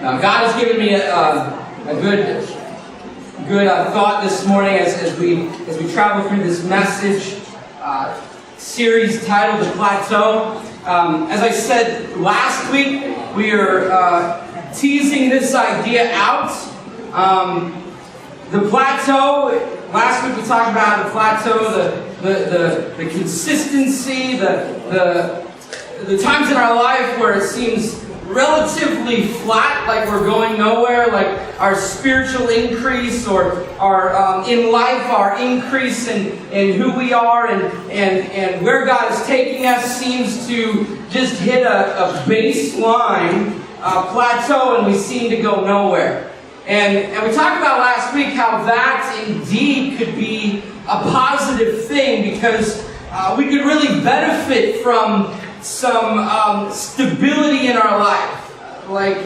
God has given me a good thought this morning as we travel through this message series titled The Plateau. As I said last week, we are teasing this idea out. The plateau. Last week we talked about the plateau, the consistency, the times in our life where it seems relatively flat, like we're going nowhere, like our spiritual increase or our in life, our increase in who we are and where God is taking us seems to just hit a baseline plateau, and we seem to go nowhere. And we talked about last week how that indeed could be a positive thing, because we could really benefit from some stability in our life. Like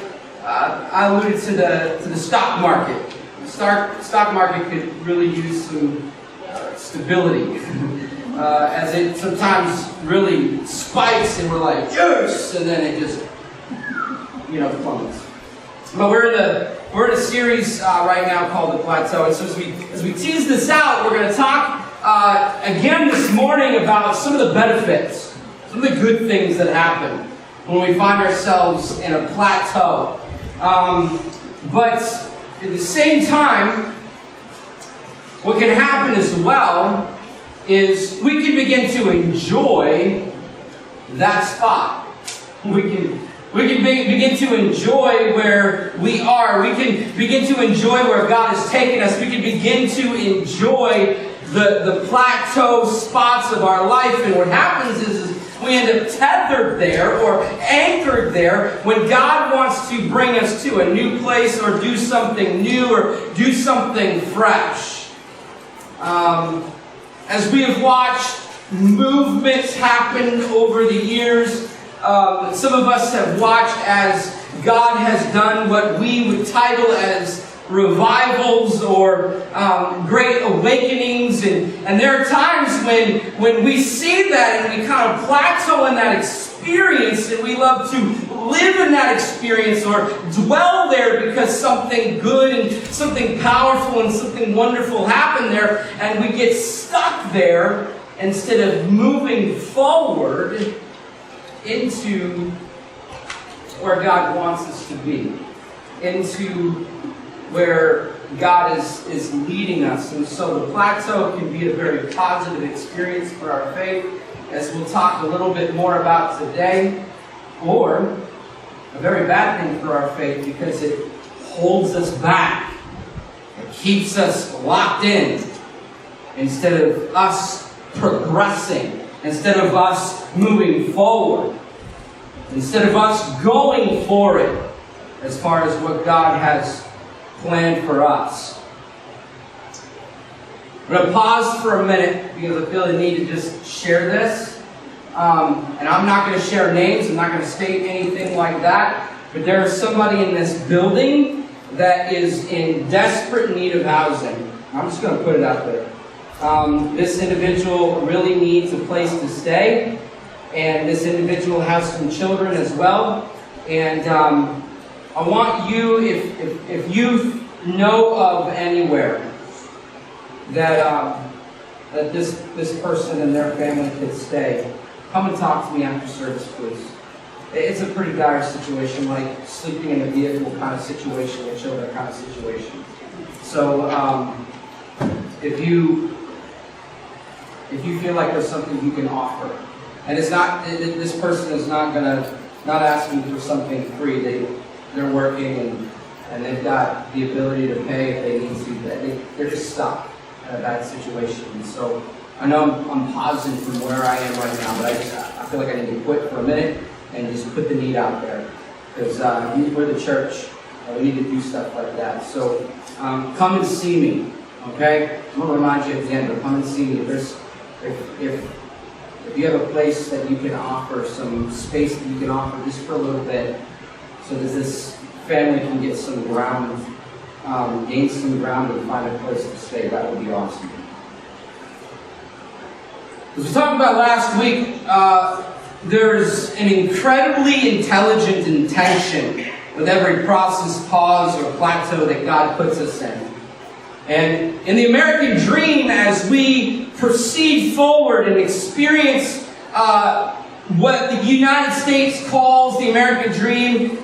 I alluded to the stock market. The stock market could really use some stability, as it sometimes really spikes, and we're like, yes, and then it just plummets. But we're in a series right now called The Plateau, and so as we tease this out, we're going to talk again this morning about some of the benefits, some of the good things that happen when we find ourselves in a plateau. But at the same time, what can happen as well is we can begin to enjoy that spot. We can begin to enjoy where we are. We can begin to enjoy where God has taken us. We can begin to enjoy the plateau spots of our life. And what happens is we end up tethered there or anchored there when God wants to bring us to a new place or do something new or do something fresh. As we have watched movements happen over the years, some of us have watched as God has done what we would title as revivals or great awakenings, and there are times when we see that and we kind of plateau in that experience, and we love to live in that experience or dwell there because something good and something powerful and something wonderful happened there, and we get stuck there instead of moving forward into where God wants us to be, into where God is leading us. And so the plateau can be a very positive experience for our faith, as we'll talk a little bit more about today, or a very bad thing for our faith because it holds us back. It keeps us locked in instead of us progressing, instead of us moving forward, instead of us going for it as far as what God has planned for us. I'm going to pause for a minute because I feel the need to just share this. And I'm not going to share names. I'm not going to state anything like that. But there is somebody in this building that is in desperate need of housing. I'm just going to put it out there. This individual really needs a place to stay. And this individual has some children as well. And I want you, if you know of anywhere that this person and their family could stay, come and talk to me after service, please. It's a pretty dire situation, like sleeping in a vehicle kind of situation, a children kind of situation. So if you feel like there's something you can offer, and it's not, this person is not asking for something free. They're working and they've got the ability to pay if they need to. They're just stuck in a bad situation. And so I know I'm pausing from where I am right now, but I feel like I need to quit for a minute and just put the need out there, because we're the church. We need to do stuff like that. So come and see me, okay? I'm going to remind you at the end, but come and see me. If you have a place that you can offer, some space that you can offer just for a little bit, so that this family can get some ground, gain some ground and find a place to stay, that would be awesome. As we talked about last week, there's an incredibly intelligent intention with every process, pause, or plateau that God puts us in. And in the American dream, as we proceed forward and experience what the United States calls the American dream,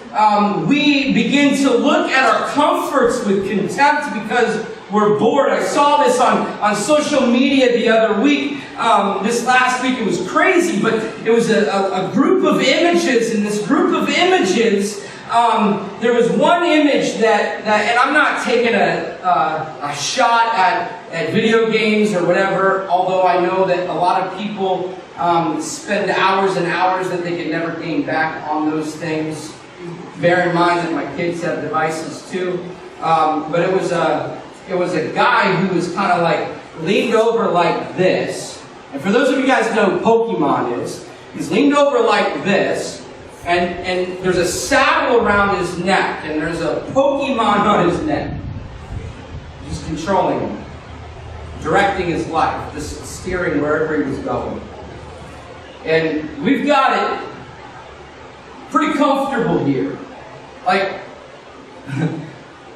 we begin to look at our comforts with contempt because we're bored. I saw this on social media the other week. This last week it was crazy, but it was a group of images. In this group of images, there was one image that and I'm not taking a shot at video games or whatever, although I know that a lot of people spend hours and hours that they can never gain back on those things. Bear in mind that my kids have devices too. But it was a guy who was kind of like leaned over like this. And for those of you guys who know who Pokemon is, he's leaned over like this, and there's a saddle around his neck, and there's a Pokemon on his neck. He's controlling him, directing his life, just steering wherever he was going. And we've got it pretty comfortable here. Like, I'm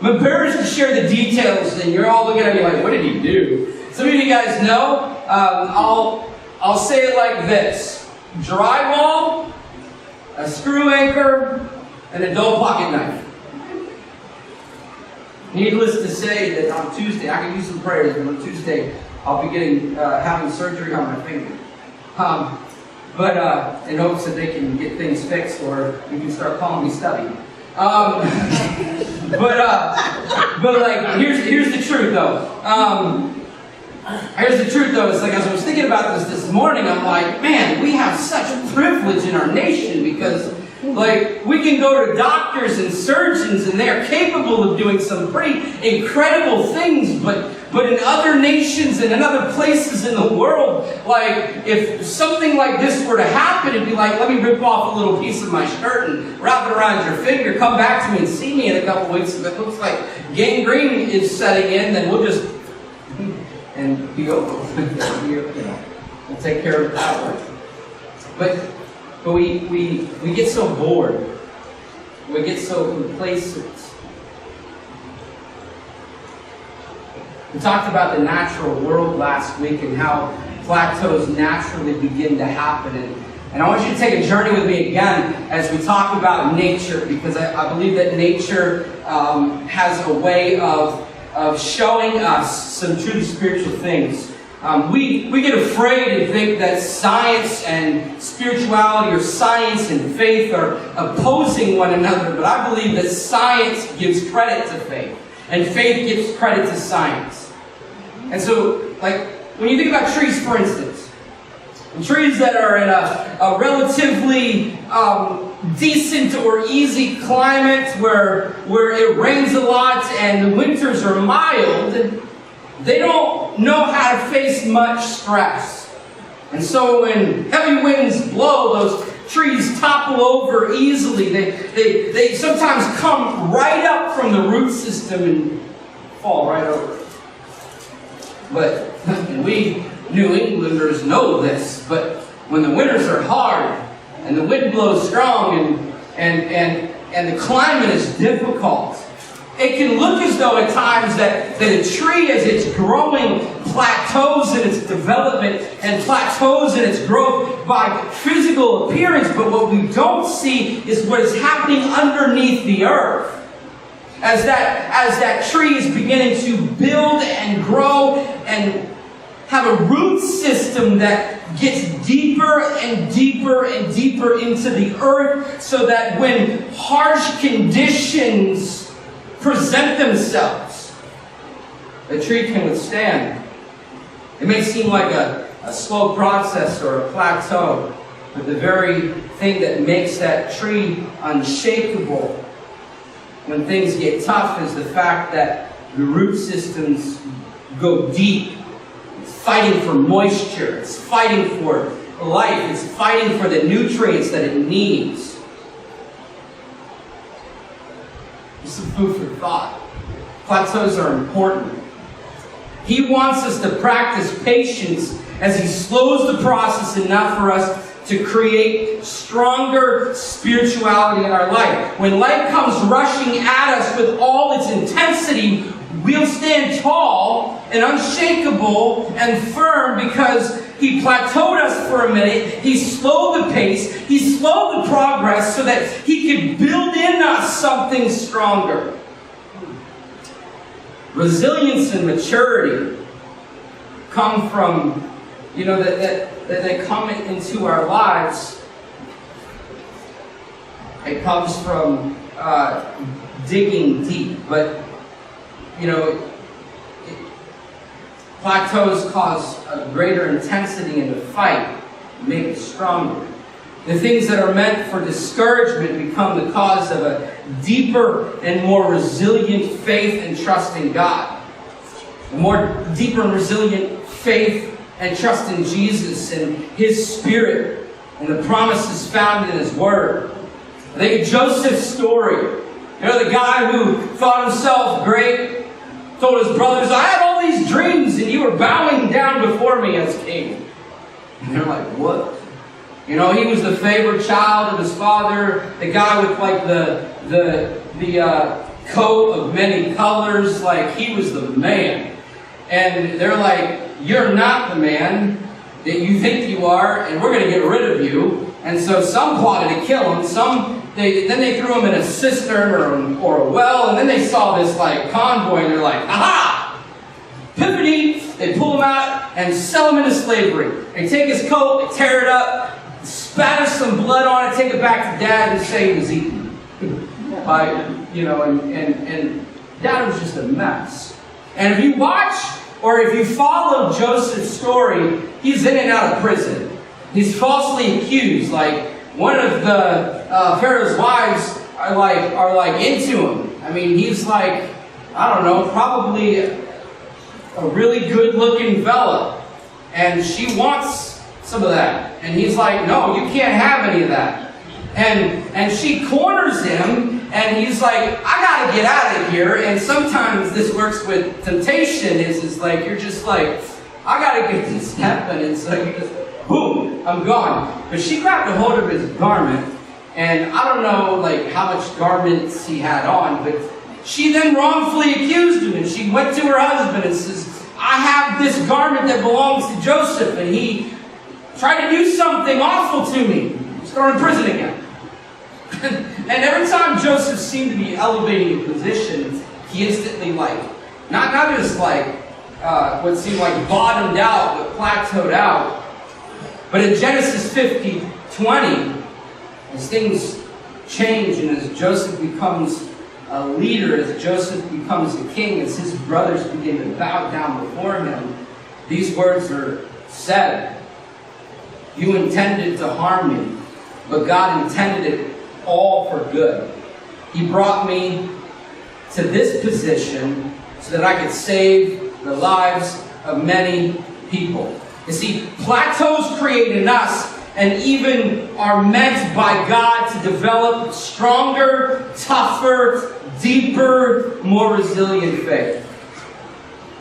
embarrassed to share the details, and you're all looking at me like, what did he do? Some of you guys know, I'll say it like this. Drywall, a screw anchor, and a dull pocket knife. Needless to say that on Tuesday, I can use some prayers, but on Tuesday, I'll be having surgery on my finger. But in hopes that they can get things fixed, or you can start calling me Stubby. But like, here's the truth though. Here's the truth though. It's like, as I was thinking about this morning, I'm like, man, we have such privilege in our nation because, like, we can go to doctors and surgeons and they're capable of doing some pretty incredible things, but in other nations and in other places in the world, like, if something like this were to happen, it'd be like, let me rip off a little piece of my shirt and wrap it around your finger, come back to me and see me in a couple weeks. If it looks like gangrene is setting in, then we'll just, and be over. We'll take care of it that way. But we get so bored. We get so complacent. We talked about the natural world last week and how plateaus naturally begin to happen. And I want you to take a journey with me again as we talk about nature, because I believe that nature has a way of showing us some truly spiritual things. We get afraid and think that science and spirituality, or science and faith, are opposing one another, but I believe that science gives credit to faith, and faith gives credit to science. And so, like, when you think about trees, for instance, trees that are in a relatively decent or easy climate where it rains a lot and the winters are mild, they don't know how to face much stress. And so when heavy winds blow, those trees topple over easily. They sometimes come right up from the root system and fall right over. But we New Englanders know this, but when the winters are hard and the wind blows strong and the climate is difficult, it can look as though at times that a tree, as it's growing, plateaus in its development and plateaus in its growth by physical appearance. But what we don't see is what is happening underneath the earth. As that tree is beginning to build and grow and have a root system that gets deeper and deeper and deeper into the earth, so that when harsh conditions present themselves, the tree can withstand. It may seem like a slow process or a plateau, but the very thing that makes that tree unshakable when things get tough is the fact that the root systems go deep. It's fighting for moisture. It's fighting for life. It's fighting for the nutrients that it needs. Just some food for thought. Plateaus are important. He wants us to practice patience as He slows the process enough for us to create stronger spirituality in our life. When life comes rushing at us with all its intensity, we'll stand tall and unshakable and firm because He plateaued us for a minute. He slowed the pace. He slowed the progress so that He could build in us something stronger. Resilience and maturity come from, that they come into our lives. It comes from digging deep. But, plateaus cause a greater intensity in the fight, make it stronger. The things that are meant for discouragement become the cause of a deeper and more resilient faith and trust in God. A more deeper and resilient faith and trust in Jesus and His Spirit and the promises found in His Word. I think of Joseph's story. The guy who thought himself great, told his brothers, I had all these dreams and you were bowing down before me as king. And they're like, what? He was the favorite child of his father, the guy with like the coat of many colors, like he was the man. And they're like, you're not the man that you think you are, and we're going to get rid of you. And so some plotted to kill him, then they threw him in a cistern or a well, and then they saw this like convoy, and they're like, aha! Epiphany! They pull him out and sell him into slavery. They take his coat, they tear it up, spatter some blood on it, take it back to Dad and say he was eaten. And Dad was just a mess. And if you watch or if you follow Joseph's story, he's in and out of prison. He's falsely accused. Like one of the Pharaoh's wives are like into him. I mean, he's like, I don't know, probably a really good-looking fella, and she wants some of that. And he's like, no, you can't have any of that. And she corners him, and he's like, I gotta get out of here. And sometimes this works with temptation, is like, you're just like, I gotta get this happen. And so you just, boom, I'm gone. But she grabbed a hold of his garment, and I don't know like how much garments he had on, but she then wrongfully accused him, and she went to her husband and says, I have this garment that belongs to Joseph, and he tried to do something awful to me. He's thrown in prison again. And every time Joseph seemed to be elevating in position, he instantly not just what seemed like bottomed out, but plateaued out. But in Genesis 50:20, as things change and as Joseph becomes a leader, as Joseph becomes a king, as his brothers begin to bow down before him, these words are said. You intended to harm me, but God intended it all for good. He brought me to this position so that I could save the lives of many people. You see, plateaus create in us and even are meant by God to develop stronger, tougher, deeper, more resilient faith.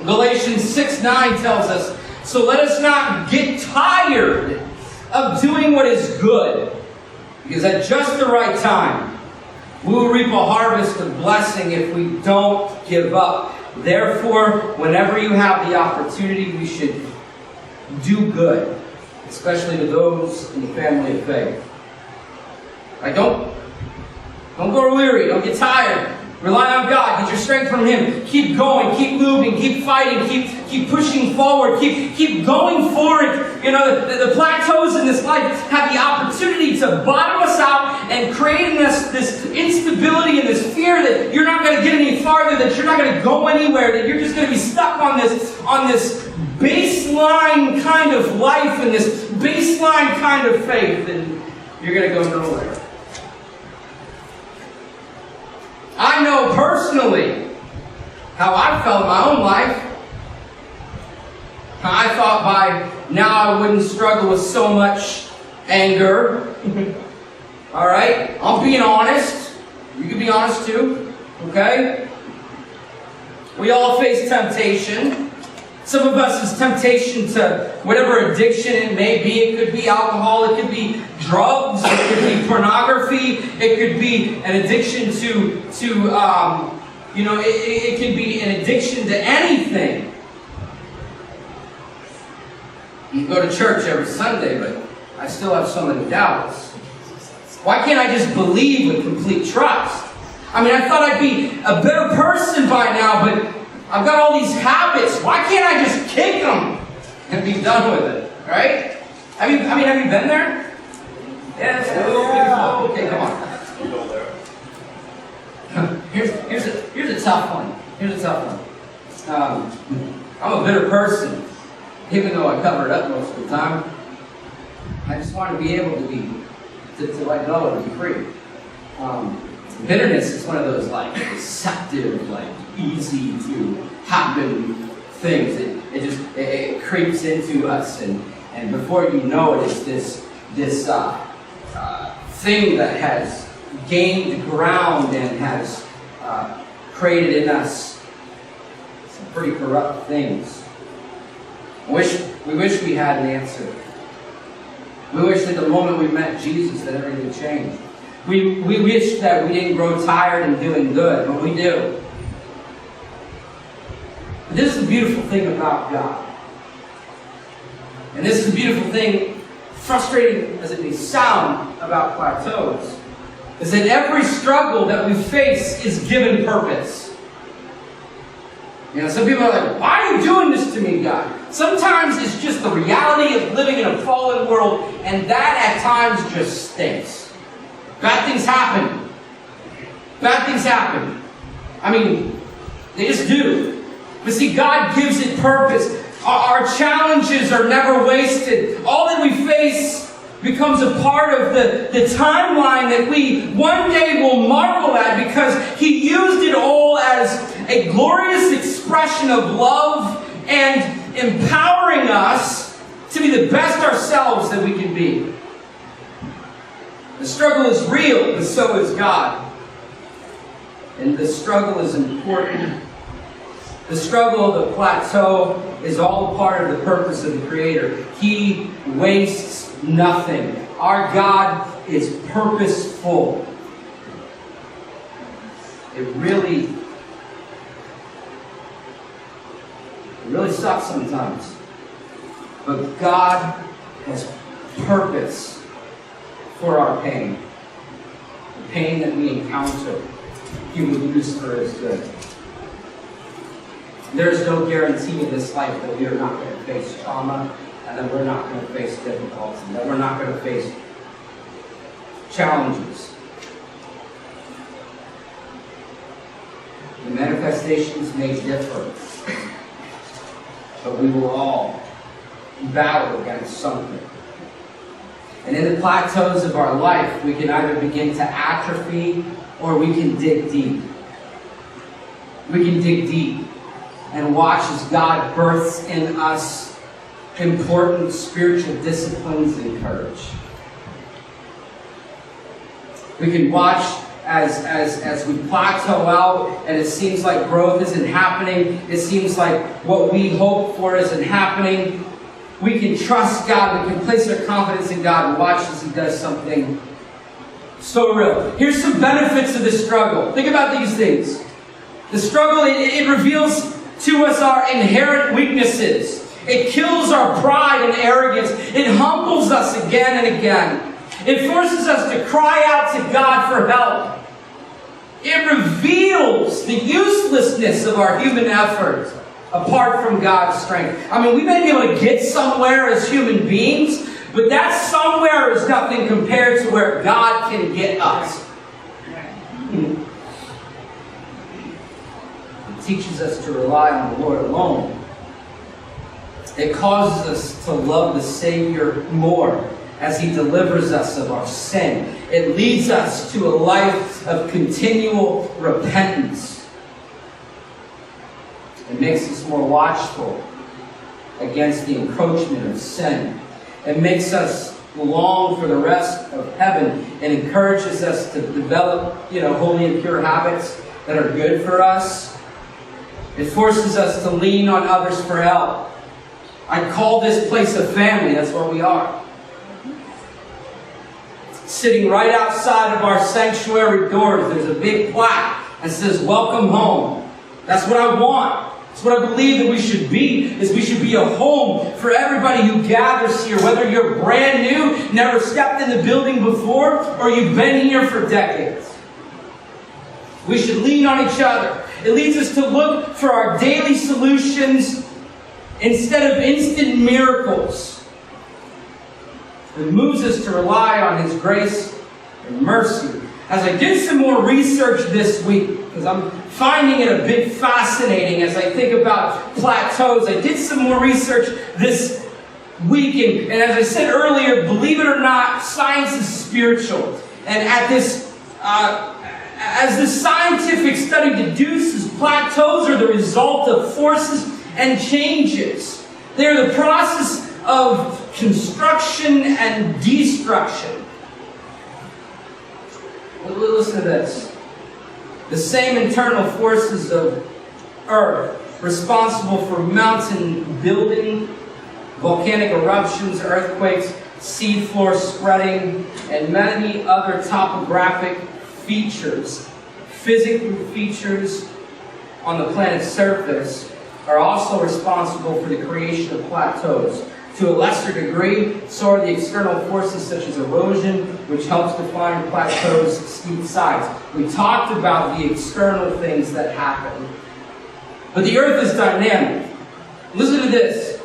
Galatians 6:9 tells us, so let us not get tired of doing what is good, because at just the right time, we will reap a harvest of blessing if we don't give up. Therefore, whenever you have the opportunity, we should do good, especially to those in the family of faith. Don't grow weary, don't get tired. Rely on God, get your strength from Him. Keep going, keep moving, keep fighting, keep pushing forward, keep going for it. The plateaus in this life have the opportunity to bottom us out and create in us this instability and this fear that you're not going to get any farther, that you're not going to go anywhere, that you're just going to be stuck on this baseline kind of life and this baseline kind of faith, and you're going to go nowhere. I know personally how I felt in my own life. I thought by now I wouldn't struggle with so much anger. Alright? I'm being honest. You can be honest too. Okay? We all face temptation Some of us is temptation to whatever addiction it may be. It could be alcohol, it could be drugs, it could be pornography, it could be an addiction it could be an addiction to anything. You go to church every Sunday, but I still have so many doubts. Why can't I just believe with complete trust? I mean, I thought I'd be a better person by now, but I've got all these habits. Why can't I just kick them and be done with it? Right? Have you been there? Yeah. Okay, come on. Here's a tough one. I'm a bitter person, even though I cover it up most of the time. I just want to be able to let go and be free. Bitterness is one of those deceptive, easy to happen things. It creeps into us, and before you know it, it's this thing that has gained ground and has created in us some pretty corrupt things. We wish we had an answer. We wish that the moment we met Jesus that everything changed. We wish that we didn't grow tired in doing good, but we do. But this is the beautiful thing about God. And this is the beautiful thing, frustrating as it may sound, about Plateaus, is that every struggle that we face is given purpose. Some people are like, why are you doing this to me, God? Sometimes it's just the reality of living in a fallen world, and that at times just stinks. Bad things happen. I mean, they just do. But see, God gives it purpose. Our challenges are never wasted. All that we face becomes a part of the timeline that we one day will marvel at, because He used it all as a glorious expression of love and empowering us to be the best ourselves that we can be. The struggle is real, but so is God. And the struggle is important. The struggle of the plateau is all a part of the purpose of the Creator. He wastes nothing. Our God is purposeful. It really sucks sometimes. But God has purpose for our pain. The pain that we encounter, He will use for His good. There's no guarantee in this life that we are not going to face trauma, and that we're not going to face difficulty, that we're not going to face challenges. The manifestations may differ, but we will all battle against something. And in the plateaus of our life, we can either begin to atrophy or we can dig deep. We can dig deep and watch as God births in us important spiritual disciplines and courage. We can watch as we plateau out and it seems like growth isn't happening. It seems like what we hope for isn't happening. We can trust God. We can place our confidence in God and watch as He does something so real. Here's some benefits of the struggle. Think about these things. The struggle, it reveals to us our inherent weaknesses. It kills our pride and arrogance. It humbles us again and again. It forces us to cry out to God for help. It reveals the uselessness of our human effort apart from God's strength. I mean, we may be able to get somewhere as human beings, but that somewhere is nothing compared to where God can get us. It teaches us to rely on the Lord alone. It causes us to love the Savior more as He delivers us of our sin. It leads us to a life of continual repentance. It makes us more watchful against the encroachment of sin. It makes us long for the rest of heaven and encourages us to develop, holy and pure habits that are good for us. It forces us to lean on others for help. I call this place a family. That's what we are. Sitting right outside of our sanctuary doors, there's a big plaque that says, "Welcome home." That's what I want. That's what I believe that we should be, is we should be a home for everybody who gathers here, whether you're brand new, never stepped in the building before, or you've been here for decades. We should lean on each other. It leads us to look for our daily solutions instead of instant miracles. It moves us to rely on His grace and mercy. As I did some more research this week, because I'm finding it a bit fascinating as I think about plateaus, I did some more research this week, and as I said earlier, believe it or not, science is spiritual. And as the scientific study deduces, plateaus are the result of forces and changes. They're the process of construction and destruction. Listen to this. The same internal forces of Earth responsible for mountain building, volcanic eruptions, earthquakes, seafloor spreading, and many other topographic features, physical features on the planet's surface, are also responsible for the creation of plateaus. To a lesser degree, so are the external forces such as erosion, which helps define plateaus' steep sides. We talked about the external things that happen. But the earth is dynamic. Listen to this.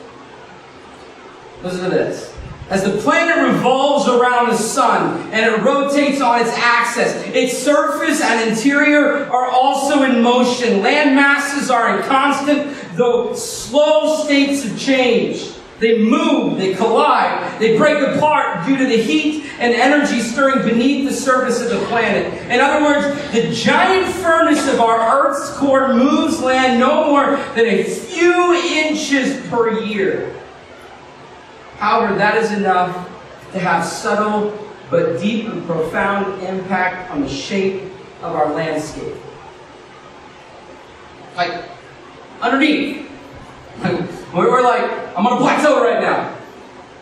Listen to this. As the planet revolves around the sun and it rotates on its axis, its surface and interior are also in motion. Land masses are in constant, though slow states of change. They move, they collide, they break apart due to the heat and energy stirring beneath the surface of the planet. In other words, the giant furnace of our Earth's core moves land no more than a few inches per year. However, that is enough to have subtle but deep and profound impact on the shape of our landscape. Like, underneath. We're like, I'm on a plateau right now.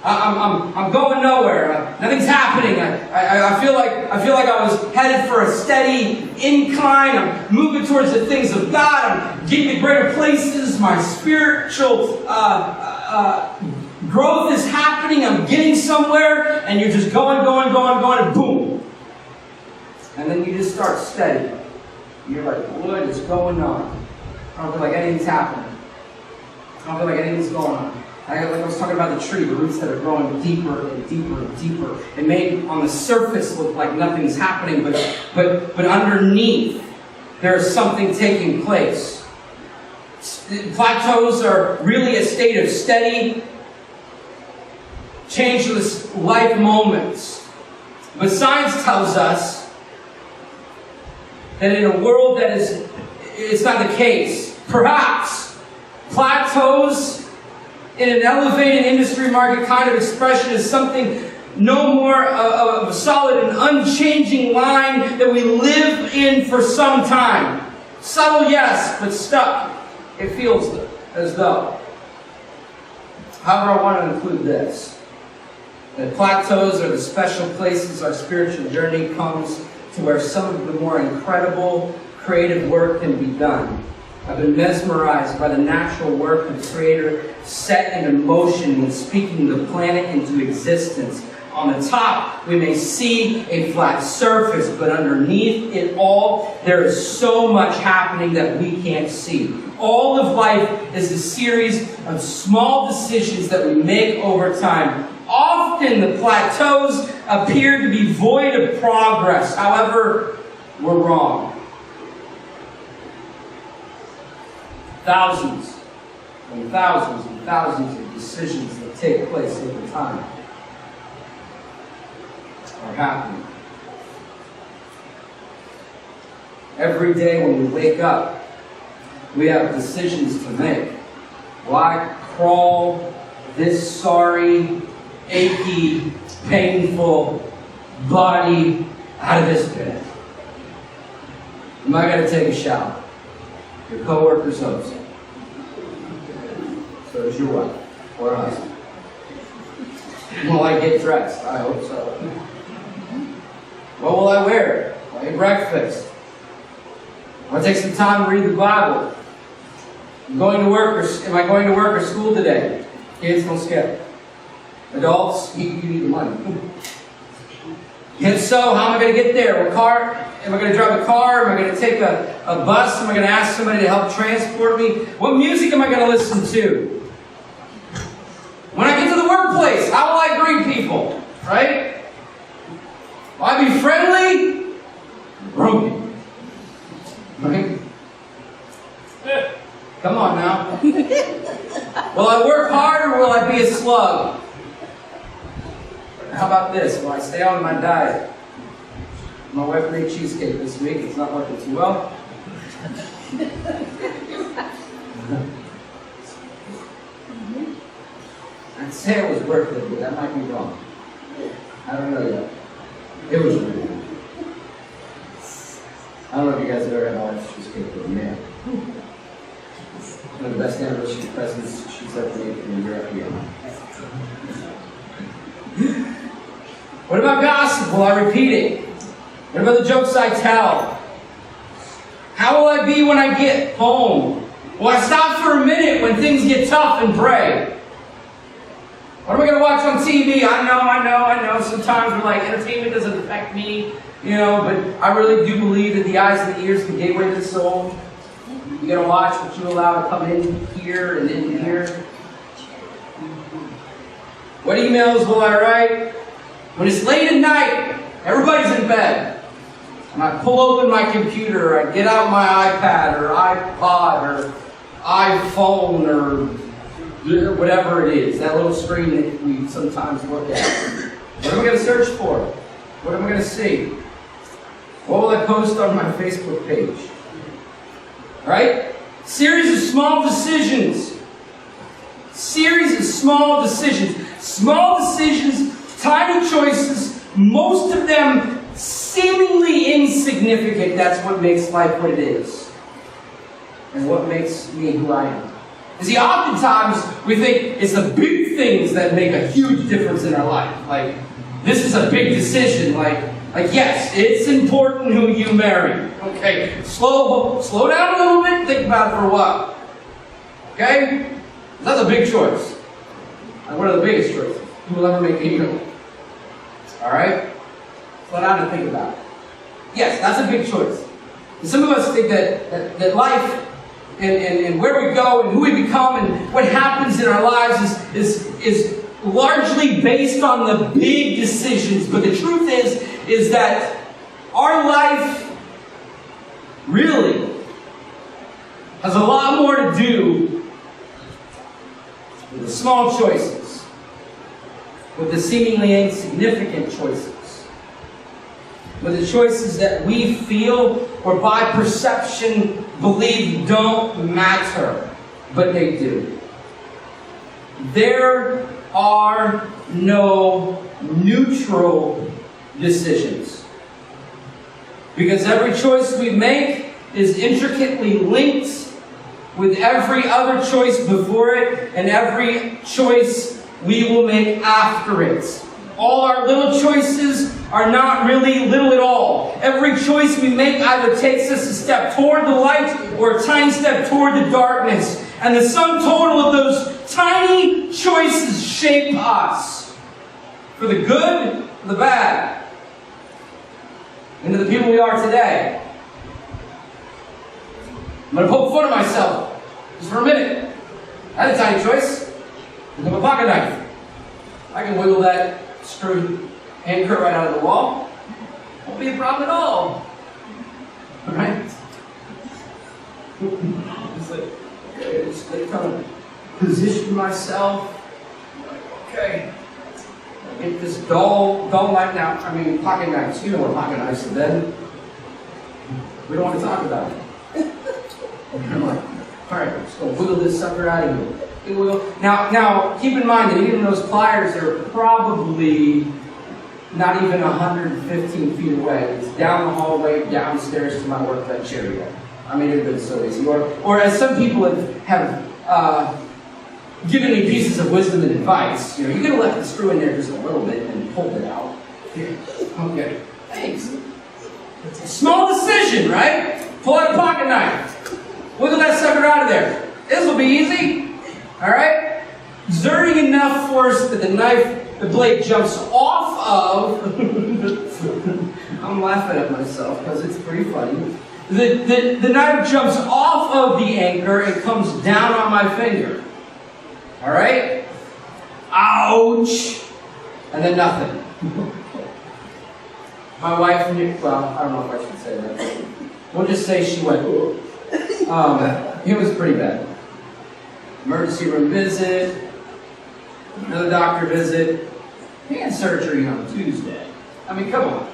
I'm going nowhere. Nothing's happening. I feel like I was headed for a steady incline. I'm moving towards the things of God. I'm getting to greater places. My spiritual growth is happening. I'm getting somewhere, and you're just going, and boom. And then you just start steady. You're like, what is going on? I don't feel like anything's happening. I don't feel like anything's going on. Like I was talking about the tree, the roots that are growing deeper and deeper and deeper. It may on the surface look like nothing's happening, but underneath there is something taking place. Plateaus are really a state of steady, changeless life moments. But science tells us that in a world that is, it's not the case. Perhaps plateaus in an elevated industry market kind of expression is something no more of a solid and unchanging line that we live in for some time. Subtle, yes, but stuck. It feels as though. However, I want to include this. That plateaus are the special places our spiritual journey comes to where some of the more incredible creative work can be done. I've been mesmerized by the natural work the Creator set into motion when speaking the planet into existence. On the top, we may see a flat surface, but underneath it all, there is so much happening that we can't see. All of life is a series of small decisions that we make over time. Often the plateaus appear to be void of progress. However, we're wrong. Thousands and thousands and thousands of decisions that take place over time are happening. Every day when we wake up, we have decisions to make. Will I crawl this sorry, achy, painful body out of this bed? Am I going to take a shower? Your coworkers hope so. So does your wife or husband. Will I get dressed? I hope so. What will I wear? Will I eat breakfast? I'll take some time to read the Bible. Am I going to work or school today? Kids, don't skip. Adults, you need the money. If so, how am I going to get there? What car? Am I going to drive a car? Am I going to take a bus? Am I going to ask somebody to help transport me? What music am I going to listen to? When I get to the workplace, how will I greet people? Right? Will I be friendly? Broken. Right? Come on now. Will I work hard or will I be a slug? How about this? Will I stay on my diet? My wife made cheesecake this week. It's not working too well. I'd say it was worth it, but that might be wrong. I don't know yet. It was really good. I don't know if you guys have ever had my wife's cheesecake, but man. One of the best anniversary presents she's ever made for me. You're up again. What about gossip? Will I repeat it? What about the jokes I tell? How will I be when I get home? Will I stop for a minute when things get tough and pray? What am I going to watch on TV? I know. Sometimes we're like, entertainment doesn't affect me, but I really do believe that the eyes and the ears are the gateway to the soul. You got to watch what you allow to come in here and in here. What emails will I write? When it's late at night, everybody's in bed. And I pull open my computer, I get out my iPad or iPod or iPhone or whatever it is, that little screen that we sometimes look at. What am I going to search for? What am I going to see? What will I post on my Facebook page? Right? Series of small decisions. Small decisions, tiny choices, most of them seemingly insignificant. That's what makes life what it is. And what makes me who I am. You see, oftentimes we think it's the big things that make a huge difference in our life. Like, this is a big decision. Like yes, it's important who you marry. Okay, slow down a little bit. Think about it for a while. Okay, that's a big choice. Like one of the biggest choices you will ever make in your life. All right, slow down and think about it. Yes, that's a big choice. And some of us think that life and where we go and who we become and what happens in our lives is largely based on the big decisions. But the truth is that our life really has a lot more to do with the small choices, with the seemingly insignificant choices, with the choices that we feel or by perception believe don't matter, but they do. There are no neutral decisions. Because every choice we make is intricately linked with every other choice before it and every choice we will make after it. All our little choices are not really little at all. Every choice we make either takes us a step toward the light or a tiny step toward the darkness. And the sum total of those tiny choices shape us. For the good, for the bad. Into the people we are today. I'm going to poke fun at myself. Just for a minute. I had a tiny choice. I have a pocket knife. I can wiggle that screw anchor right out of the wall. Won't be a problem at all. Alright? Just kind of position myself. Okay. I get this dull knife now. Pocket knives. You know what pocket knives are then. We don't want to talk about it. I'm like, alright, I'm just going to wiggle this sucker out of here. Now, keep in mind that even those pliers are probably not even 115 feet away. It's down the hallway, downstairs to my workbench area. It would have been so easy. Or as some people have giving me pieces of wisdom and advice. You know, you could have left the screw in there just a little bit and pulled it out. Here. Okay. Thanks. It's a small decision, right? Pull out a pocket knife. Wiggle that sucker out of there. This will be easy. Alright? Exerting enough force that the blade jumps off of. I'm laughing at myself because it's pretty funny. The knife jumps off of the anchor and comes down on my finger. Alright? Ouch! And then nothing. My wife knew, well, I don't know if I should say that. We'll just say she went, it was pretty bad. Emergency room visit, another doctor visit. He had surgery on Tuesday. I mean, come on.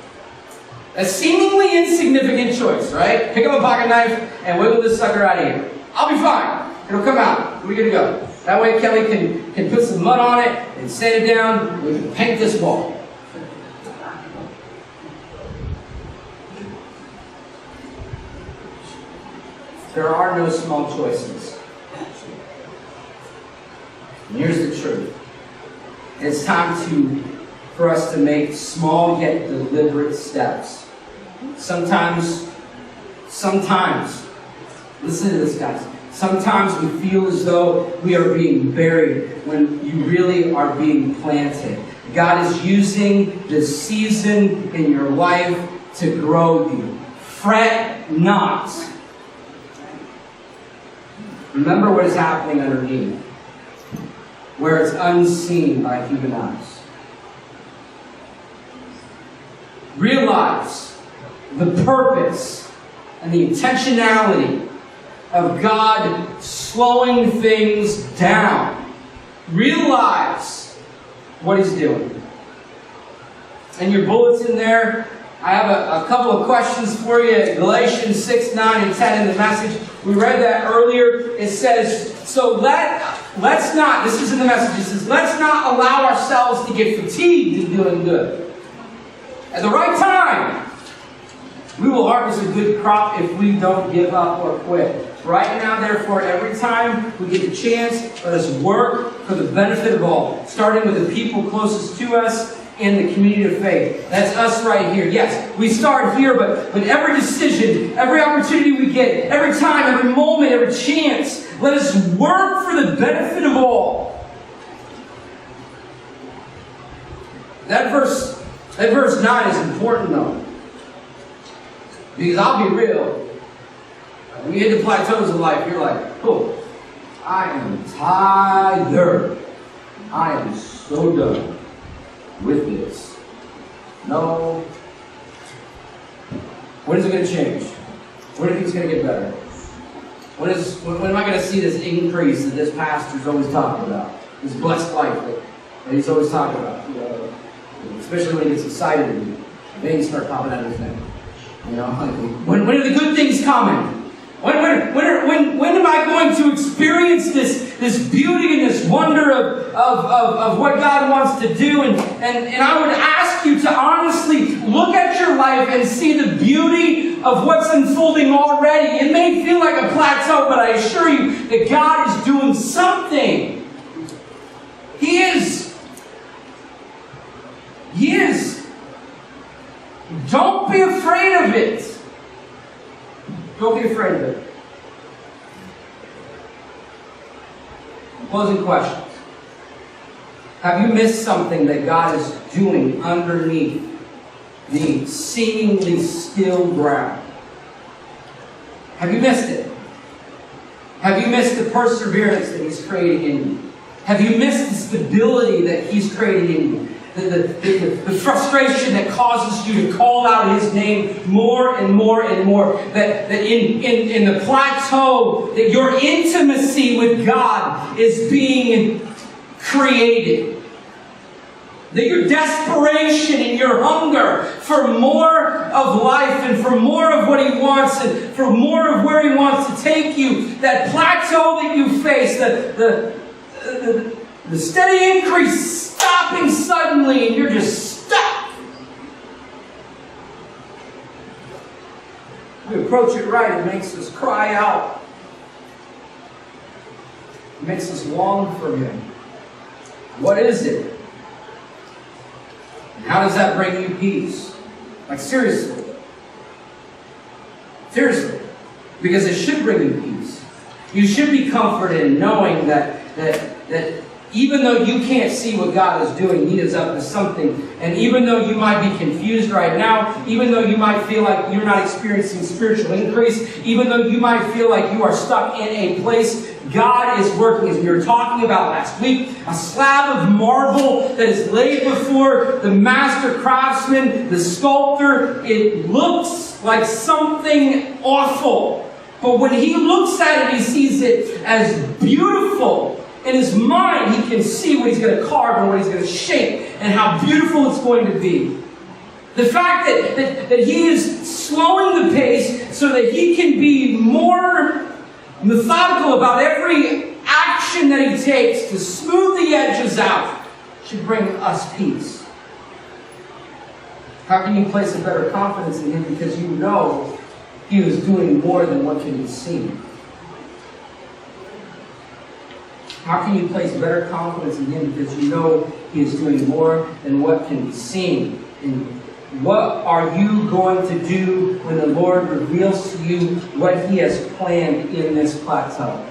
A seemingly insignificant choice, right? Pick up a pocket knife and wiggle this sucker out of here. I'll be fine. It'll come out. We're good to go. That way Kelly can put some mud on it and sand it down and we can paint this wall. There are no small choices. And here's the truth. It's time for us to make small yet deliberate steps. Sometimes, listen to this, guys. Sometimes we feel as though we are being buried when you really are being planted. God is using this season in your life to grow you. Fret not. Remember what is happening underneath, where it's unseen by human eyes. Realize the purpose and the intentionality of God slowing things down. Realize what He's doing. And your bulletin there, I have a couple of questions for you. Galatians 6, 9, and 10 in the message. We read that earlier. It says, so let's not, this is in the message, it says, let's not allow ourselves to get fatigued in doing good. At the right time, we will harvest a good crop if we don't give up or quit. Right now, therefore, every time we get the chance, let us work for the benefit of all, starting with the people closest to us in the community of faith. That's us right here. Yes, we start here, but every decision, every opportunity we get, every time, every moment, every chance, let us work for the benefit of all. That verse 9 is important, though. Because I'll be real, when you hit the plateaus of life, you're like, oh, I am tired. I am so done with this. No. When is it going to change? When do you think it's going to get better? When am I going to see this increase that this pastor's always talking about? This blessed life that he's always talking about. Especially when he gets excited and veins start popping out of his neck. You know, when are the good things coming? When am I going to experience this beauty and this wonder of what God wants to do? And I would ask you to honestly look at your life and see the beauty of what's unfolding already. It may feel like a plateau, but I assure you that God is doing something. He is. He is. Don't be afraid of it. Don't be afraid of it. Closing questions. Have you missed something that God is doing underneath the seemingly still ground? Have you missed it? Have you missed the perseverance that He's creating in you? Have you missed the stability that He's creating in you? The frustration that causes you to call out His name more and more and more. That in the plateau, that your intimacy with God is being created. That your desperation and your hunger for more of life and for more of what He wants and for more of where He wants to take you, that plateau that you face, the steady increase stopping suddenly and you're just stuck. We approach it right, it makes us cry out. makes us long for Him? What is it? And how does that bring you peace? Like seriously. Seriously. Because it should bring you peace. You should be comforted in knowing that even though you can't see what God is doing, He is up to something. And even though you might be confused right now, even though you might feel like you're not experiencing spiritual increase, even though you might feel like you are stuck in a place, God is working, as we were talking about last week, a slab of marble that is laid before the master craftsman, the sculptor. It looks like something awful. But when he looks at it, he sees it as beautiful. In his mind, he can see what he's going to carve and what he's going to shape and how beautiful it's going to be. The fact that he is slowing the pace so that he can be more methodical about every action that he takes to smooth the edges out should bring us peace. How can you place a better confidence in him? Because you know he is doing more than what can be seen. How can you place better confidence in him? Because you know he is doing more than what can be seen. And what are you going to do when the Lord reveals to you what he has planned in this plateau?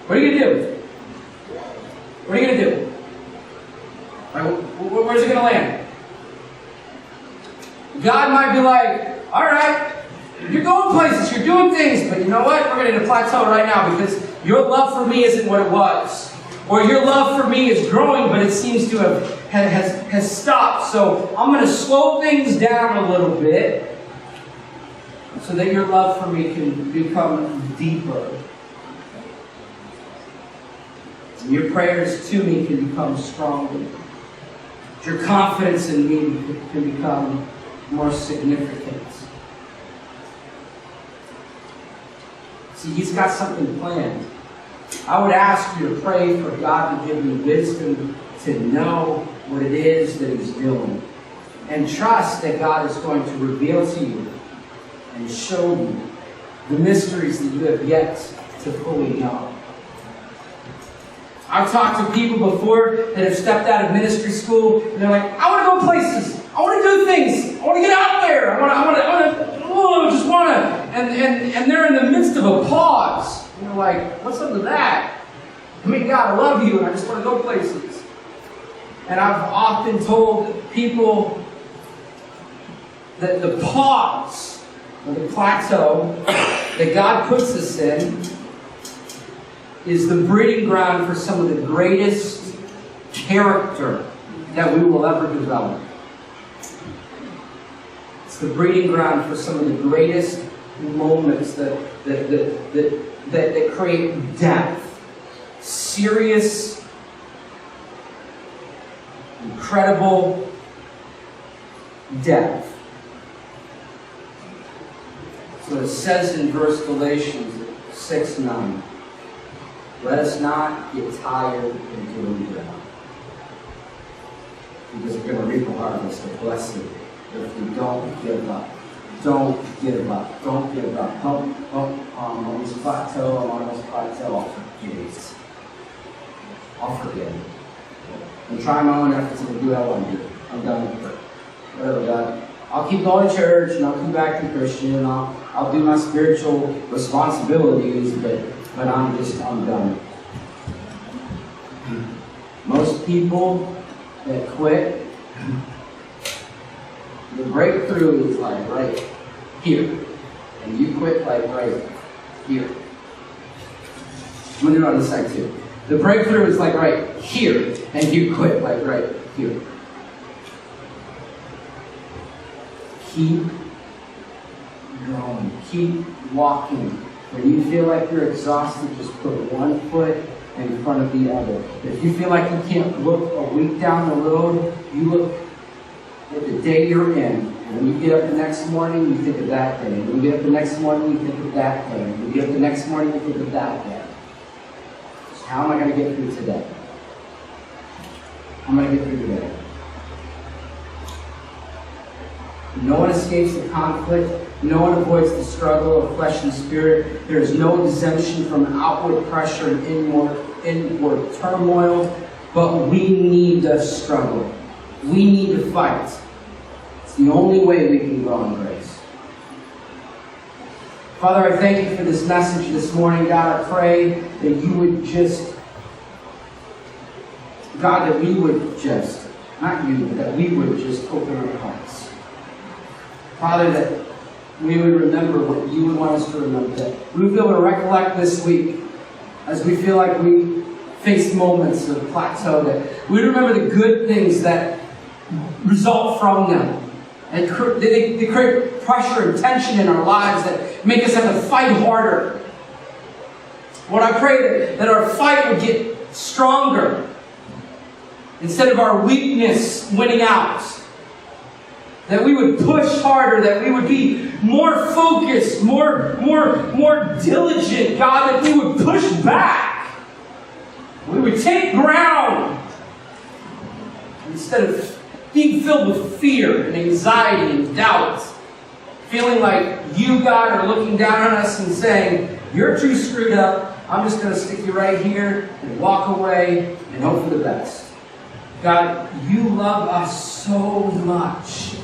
What are you going to do? What are you going to do? Where's it going to land? God might be like, all right, you're going places, you're doing things, but you know what? We're going to hit a plateau right now because your love for me isn't what it was. Or your love for me is growing, but it seems to has stopped. So I'm going to slow things down a little bit so that your love for me can become deeper. And your prayers to me can become stronger. Your confidence in me can become more significant. See, he's got something planned. I would ask you to pray for God to give you wisdom to know what it is that he's doing. And trust that God is going to reveal to you and show you the mysteries that you have yet to fully know. I've talked to people before that have stepped out of ministry school and they're like, I want to go places. I want to do things. I want to get out there. And they're in the midst of a pause. And you're like, what's up with that? I mean, God, I love you and I just want to go places. And I've often told people that the pause, or the plateau that God puts us in is the breeding ground for some of the greatest character that we will ever develop. It's the breeding ground for some of the greatest moments that create depth, serious, incredible depth. So it says in Galatians 6:9, let us not get tired in doing good, because we're going to reap a harvest of blessing if we don't give up. Don't give up. Don't give up. I'm on this plateau. I'll forget. I'll forget. I'm trying my own efforts to do what I want to do. I'm done with it. Whatever, God. I'll keep going to church and I'll keep acting Christian and I'll do my spiritual responsibilities, but I'm done. Most people that quit, the breakthrough is like right here. And you quit like right here. I'm going to do it on the side too. The breakthrough is like right here. And you quit like right here. Keep going. Keep walking. When you feel like you're exhausted, just put one foot in front of the other. If you feel like you can't look a week down the road, you look at the day you're in. And when you get up the next morning, you think of that day. When you get up the next morning, you think of that day. When you get up the next morning, you think of that day. So how am I going to get through today? How am I going to get through today? No one escapes the conflict. No one avoids the struggle of flesh and spirit. There is no exemption from outward pressure and inward turmoil. But we need to struggle. We need to fight. It's the only way we can grow in grace. Father, I thank you for this message this morning. God, I pray that you would just, God, that we would just, not you, but that we would just open our hearts. Father, that we would remember what you would want us to remember. That we would be able to recollect this week as we feel like we face moments of plateau. That we remember the good things that result from them. And they create pressure and tension in our lives that make us have to fight harder. Lord, I pray that our fight would get stronger instead of our weakness winning out. That we would push harder, that we would be more focused, more diligent, God, that we would push back. We would take ground instead of being filled with fear and anxiety and doubt. Feeling like you, God, are looking down on us and saying, you're too screwed up. I'm just going to stick you right here and walk away and hope for the best. God, you love us so much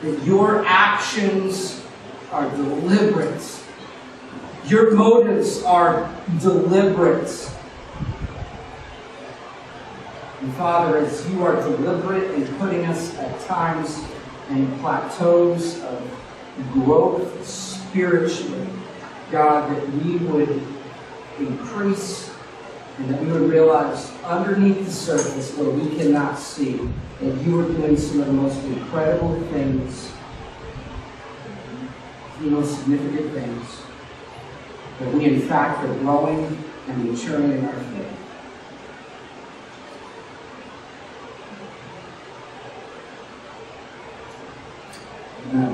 that your actions are deliberate. Your motives are deliberate. And Father, as you are deliberate in putting us at times in plateaus of growth spiritually, God, that we would increase and that we would realize underneath the surface where we cannot see that you are doing some of the most incredible things, the most significant things, that we in fact are growing and maturing in our faith. Amen.